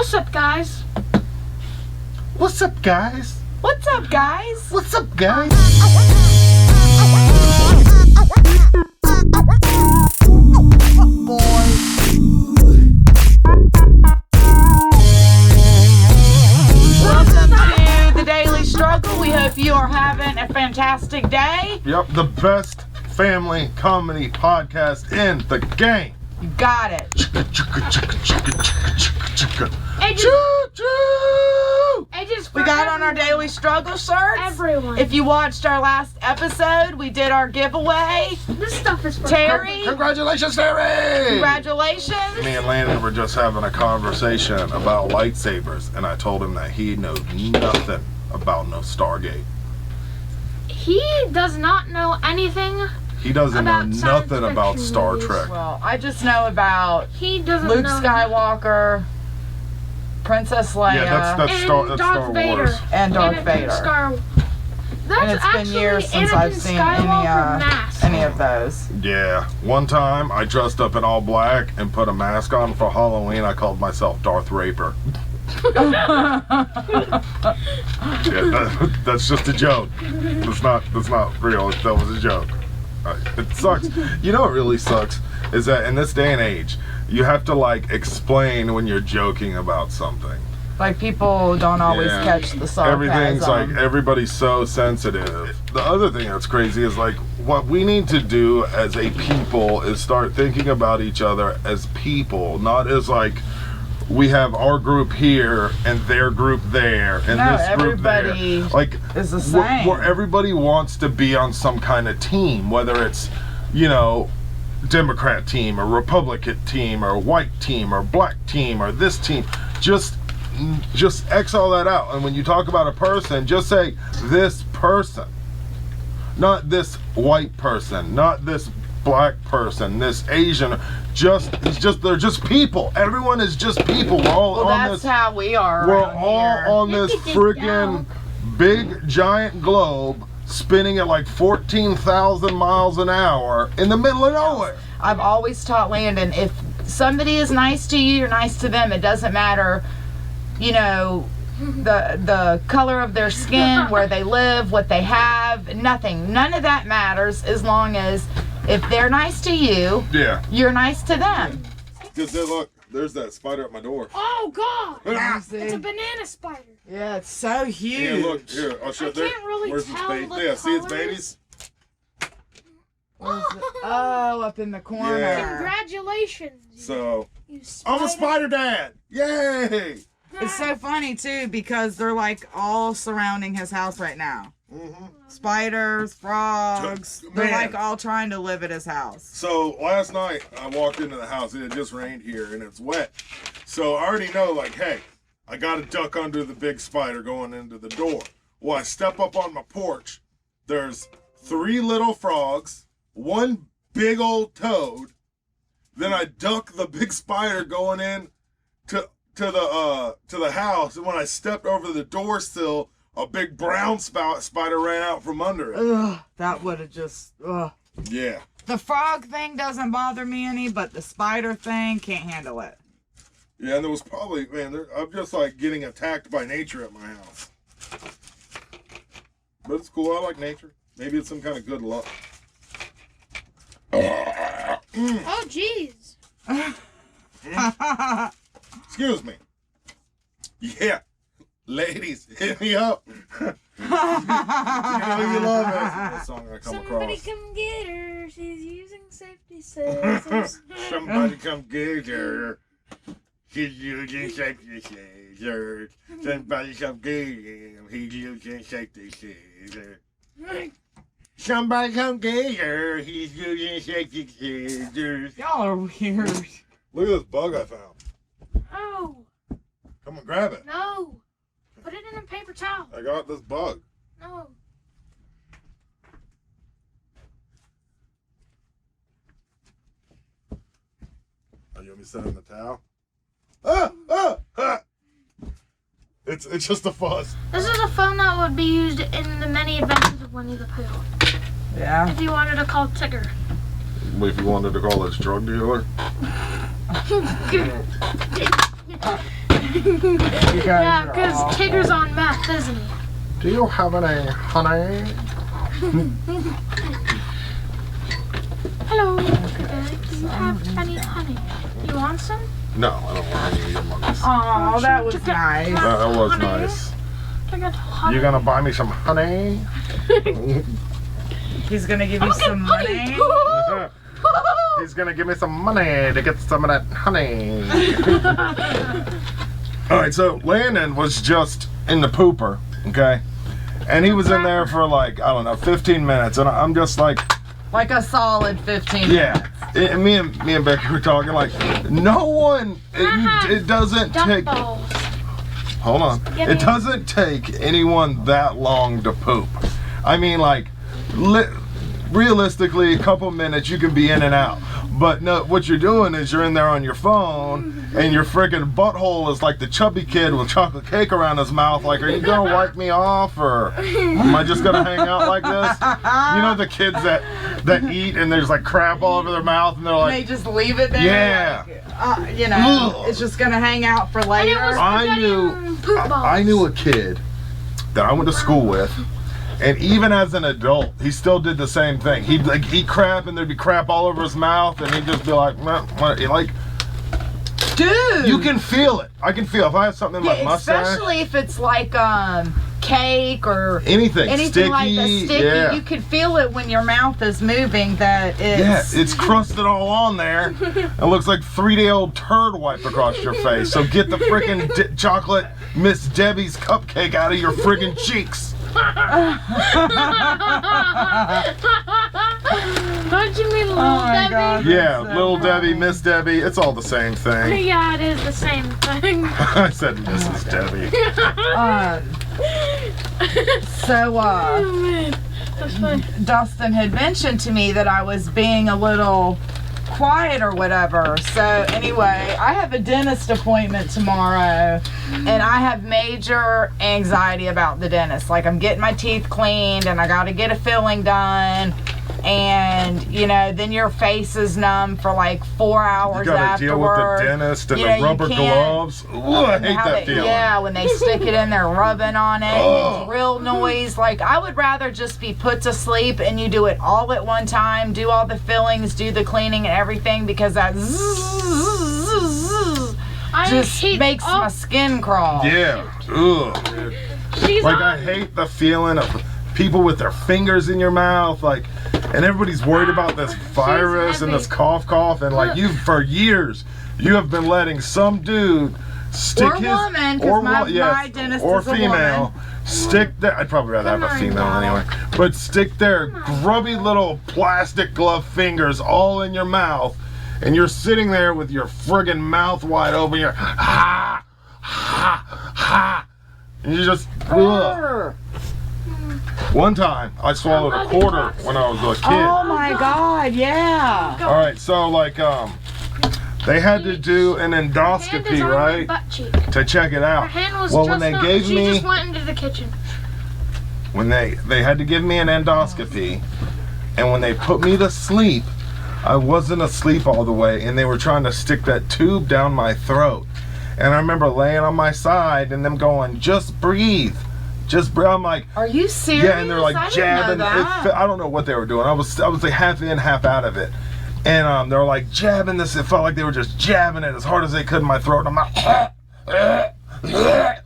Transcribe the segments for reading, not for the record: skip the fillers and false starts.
What's up, guys? What's up, guys? What's up, guys? What's up, guys? Welcome to the Daily Struggle. We hope you are having a fantastic day. Yep, the best family comedy podcast in the game. You got it. We got on our Daily Struggle shirts. Everyone. If you watched our last episode, we did our giveaway. This stuff is for Terry, Congratulations, Terry! congratulations. Me and Landon were just having a conversation about lightsabers, and I told him that he knows nothing about no Stargate. He does not know anything. He doesn't know About science nothing about fiction Star movies. Trek. Well, I just know about He doesn't Luke know. Skywalker, Princess Leia, Yeah, that's And Star Darth Vader. Wars. and Darth Anakin Vader. That's And it's been actually years since Anakin I've seen Skywalker mask. any of those. Yeah, one time I dressed up in all black and put a mask on for Halloween. I called myself Darth Raper. Yeah, that's just a joke. That's not real. That was a joke. It sucks. You know what really sucks is that in this day and age, you have to like explain when you're joking about something. Like, people don't always Yeah. catch the sarcasm. Everything's like, everybody's so sensitive. The other thing that's crazy is like, what we need to do as a people is start thinking about each other as people, not as like, we have our group here and their group there and No, this group there. everybody Like, is the same. where everybody wants to be on some kind of team, whether it's, you know, Democrat team or Republican team or white team or black team or this team. Just X all that out. And when you talk about a person, just say this person, not this white person, not this black person, this Asian. They're just people. Everyone is just people. We're all Well, on that's this. how we are We're around all here. on this Look at this freaking dog. big giant globe spinning at like 14,000 miles an hour in the middle of nowhere. I've always taught Landon, if somebody is nice to you, you're nice to them. It doesn't matter, you know, the color of their skin, where they live, what they have, nothing. None of that matters as long as if they're nice to you, Yeah. you're nice to them. Because look, there's that spider at my door. Oh God! Ah. It's a banana spider. Yeah, it's so huge. Yeah, look, here, I'll show I you. There. can't really Where's its tell baby? the Yeah, see its colors. babies? Where's it? Oh, up in the corner. Yeah. Congratulations. So, You I'm a spider. spider dad! Yay! It's so funny, too, because they're like all surrounding his house right now. Mm-hmm. Spiders, frogs. They're Man. like all trying to live at his house. So last night I walked into the house. It had just rained here and it's wet. So I already know, like, hey, I got to duck under the big spider going into the door. Well, I step up on my porch. There's 3 little frogs, 1 big old toad. Then I duck the big spider going in to the house. And when I stepped over the door sill, a big brown spider ran out from under it. Ugh, that would have just, ugh. Yeah. The frog thing doesn't bother me any, but the spider thing, can't handle it. Yeah, and there was probably, man, I'm just like getting attacked by nature at my house. But it's cool. I like nature. Maybe it's some kind of good luck. Oh jeez. Excuse me. Yeah. Ladies, hit me up. You know you love it. That's the song I come Somebody across. come get her. She's using safety scissors. Somebody come get her. She's using safety scissors. Somebody come get him. He's using safety scissors. Somebody come get her. He's using safety scissors. Y'all are weird. Look at this bug I found. Oh Come on, grab it. no! Put it in a paper towel. I got this bug. No. Oh, you want me to sit in the towel? Ah! It's just a fuzz. This is a phone that would be used in the many adventures of Winnie the Pooh. Yeah. If you wanted to call Tigger. If you wanted to call this drug dealer. You guys Yeah, are because awful. Tigger's on meth, isn't he? Do you have any honey? Hello. Do you have any honey? You want some? No, I don't want any of your monkeys. Oh, that was nice. That was Honey? nice. I got honey. You gonna buy me some honey? He's gonna give you some money. He's gonna give me some money to get some of that honey. Alright, so Landon was just in the pooper, okay? And he was in there for like, I don't know, 15 minutes. And I'm just like, Like a solid 15 yeah. And me and Becky were talking like, no one, it doesn't Dump take, balls. hold on. Get It in. doesn't take anyone that long to poop. I mean, like, realistically, a couple minutes you can be in and out. But no, what you're doing is you're in there on your phone, and your freaking butthole is like the chubby kid with chocolate cake around his mouth. Like, are you gonna wipe me off, or am I just gonna hang out like this? You know the kids that eat and there's like crap all over their mouth, and they're And like, they just leave it there. yeah. Like, you know, Ugh. it's just gonna hang out for And it later. was I knew- spaghetti poop balls. I knew a kid that I went to school with, and even as an adult, he still did the same thing. He'd like eat crap, and there'd be crap all over his mouth, and he'd just be like, "Meh, meh," like, Dude! you can feel it. I can feel if I have something in my Yeah, mustache, especially if it's like cake or anything anything sticky, like that sticky, yeah. you could feel it when your mouth is moving that Yeah, it's it's crusted all on there. It looks like 3-day-old turd wiped across your face. So get the freaking chocolate Miss Debbie's cupcake out of your friggin' cheeks. Don't you mean Little my Debbie? God. Yeah, so Little Debbie, funny. Miss Debbie, it's all the same thing. Yeah, it is the same thing. I said Mrs. Debbie. So Oh man, that's funny. Dustin had mentioned to me that I was being a little quiet or whatever. So anyway, I have a dentist appointment tomorrow, and I have major anxiety about the dentist. Like, I'm getting my teeth cleaned and I got to get a filling done, and you know, then your face is numb for like 4 hours You gotta deal with the afterward. dentist and You the know, you rubber can't- gloves. Ooh, I hate How that they- feeling. Yeah, when they stick it in there, rubbing on it, Oh. it's real noise. Like, I would rather just be put to sleep and you do it all at one time, do all the fillings, do the cleaning and everything, because that zzz I just hate makes all- my skin crawl. Yeah. Ugh, dude. She's Like, on. I hate the feeling of people with their fingers in your mouth, like, and everybody's worried about this virus and this cough, and like, you for years you have been letting some dude stick Or his woman, 'cause my dentist or is a female woman. stick their, I'd probably rather have a Come on, female Dad. anyway, but stick their grubby little plastic glove fingers all in your mouth, and you're sitting there with your friggin' mouth wide open, you're ha ha ha, and you just ugh. One time, I swallowed a quarter when I was a kid. Oh my God, yeah. All right, so like, they had to do an Hand is endoscopy, on my right, butt cheek. to check it Her out. hand was Well, just when they not, gave she me, just went into the kitchen. when they had to give me an endoscopy, and when they put me to sleep, I wasn't asleep all the way, and they were trying to stick that tube down my throat. And I remember laying on my side and them going, "Just breathe, just breathe." I'm like, Are you serious? yeah, and they're like I didn't jabbing. know that. I don't know what they were doing. I was like half in, half out of it, and they were like jabbing this. It felt like they were just jabbing it as hard as they could in my throat. And I'm like,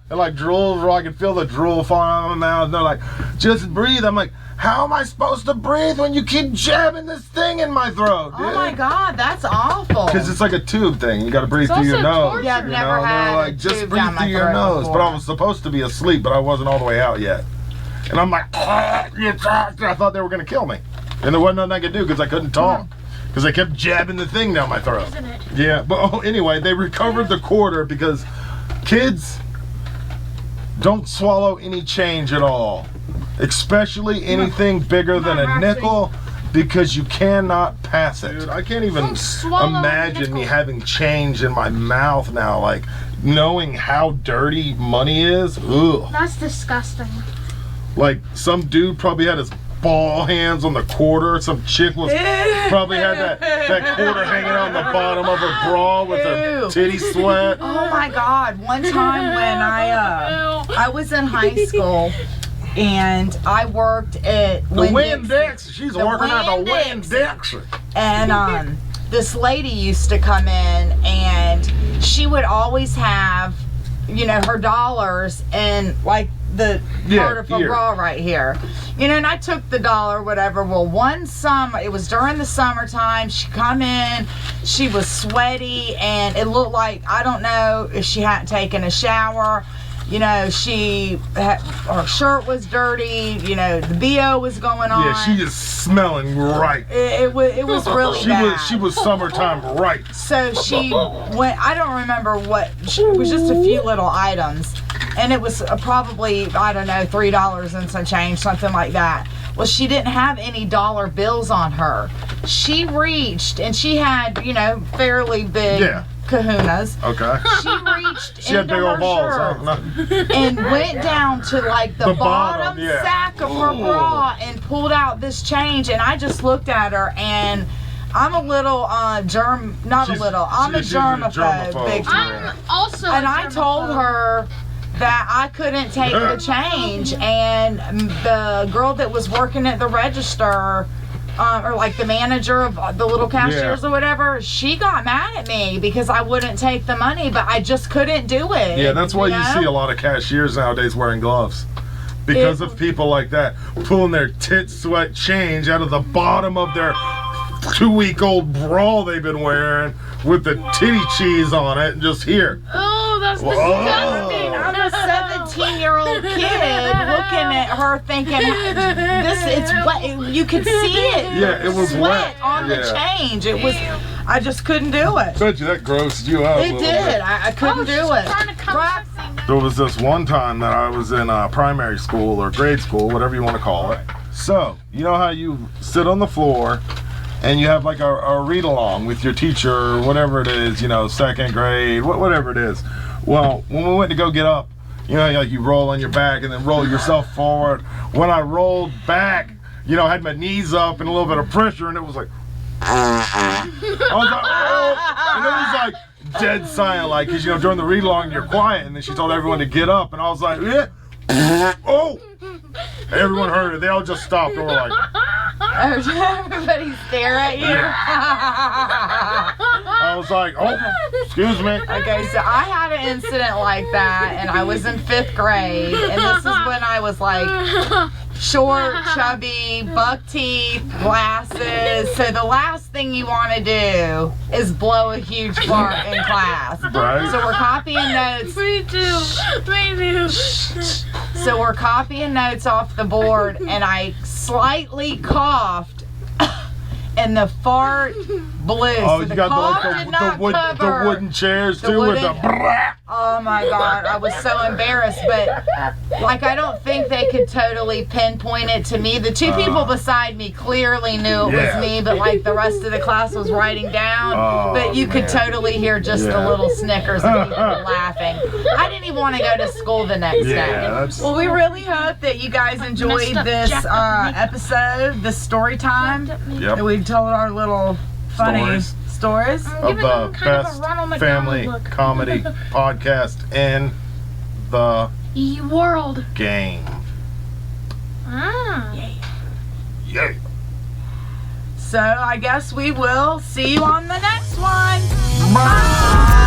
and like drool, I could feel the drool falling out of my mouth. And they're like, "Just breathe." I'm like, how am I supposed to breathe when you keep jabbing this thing in my throat, dude? Oh my God, that's awful. Because it's like a tube thing. You got to breathe It's through your also nose. torture. Yeah, I've you never know? And had they're a like, just tube breathe down my through your throat nose. before. But I was supposed to be asleep, but I wasn't all the way out yet. And I'm like, I thought they were going to kill me. And there wasn't nothing I could do because I couldn't talk. Because they kept jabbing the thing down my throat. Isn't it? Yeah, but anyway, they recovered the quarter because kids don't swallow any change at all. Especially anything bigger than a nickel, because you cannot pass it. Dude, I can't even Don't swallow a imagine me nickel. having change in my mouth now, like knowing how dirty money is. Ugh. That's disgusting. Like some dude probably had his ball hands on the quarter. Some chick was probably had that quarter hanging on the bottom of her bra with her titty sweat. Oh my God! One time when I was in high school. And I worked at the Winn-Dixie. She's working at the Winn-Dixie. And this lady used to come in, and she would always have, you know, her dollars in like the part of her bra right here. You know, and I took the dollar, whatever. Well, one summer, it was during the summertime, she come in, she was sweaty, and it looked like, I don't know if she hadn't taken a shower. You know, her shirt was dirty. You know, the BO was going on. Yeah, she is smelling right. It was really bad. She was summertime right. So she went. I don't remember what. It was just a few little items, and it was probably, I don't know, $3 and some change, something like that. Well, she didn't have any dollar bills on her. She reached, and she had, you know, fairly big. Yeah. Kahunas. Okay. She reached she had big old balls, and went down to like the bottom sack of her bra and pulled out this change, and I just looked at her, and I'm a little I'm a germaphobe big time. I'm also and I told her that I couldn't take the change, and the girl that was working at the register, or like the manager of the little cashiers or whatever, she got mad at me because I wouldn't take the money, but I just couldn't do it. Yeah, that's why you see a lot of cashiers nowadays wearing gloves. Because of people like that pulling their tit sweat change out of the bottom of their 2-week-old bra they've been wearing with the titty cheese on it, and just here. Oh, that's disgusting. I'm a 17-year-old kid looking at her thinking, it's wet. You could see it. Yeah, it was wet on the change. It was, I just couldn't do it. Bet you that grossed you out. It did. I couldn't do it. There was this one time that I was in primary school or grade school, whatever you want to call it. So, you know how you sit on the floor and you have like a read-along with your teacher or whatever it is, you know, second grade, whatever it is. Well, when we went to go get up, you know, like you roll on your back and then roll yourself forward. When I rolled back, you know, I had my knees up and a little bit of pressure, and it was like, I was like, oh, and it was like dead silent, like, because, you know, during the read-along you're quiet, and then she told everyone to get up, and I was like, yeah, oh. Everyone heard it. They all just stopped and were like, everybody stare at you. I was like, oh, excuse me. Okay, so I had an incident like that, and I was in 5th grade, and this is when I was like short, chubby, buck teeth, glasses. So the last thing you want to do is blow a huge fart in class. Right. So we're copying notes. Me too. Me too. So we're copying notes off the board, and I slightly coughed, and the fart blew. Oh, so you the got cough did not the cover wooden chairs too with the brrrr. Oh my God, I was so embarrassed, but like I don't think they could totally pinpoint it to me. The two people beside me clearly knew it was me, but like the rest of the class was writing down. But you could totally hear just the little snickers and people laughing. I didn't even want to go to school the next day. Well, we really hope that you guys enjoyed this episode, this story time. Yep. We told our little funny stories of the best family comedy podcast in the world game. Yeah. So I guess we will see you on the next one. Bye.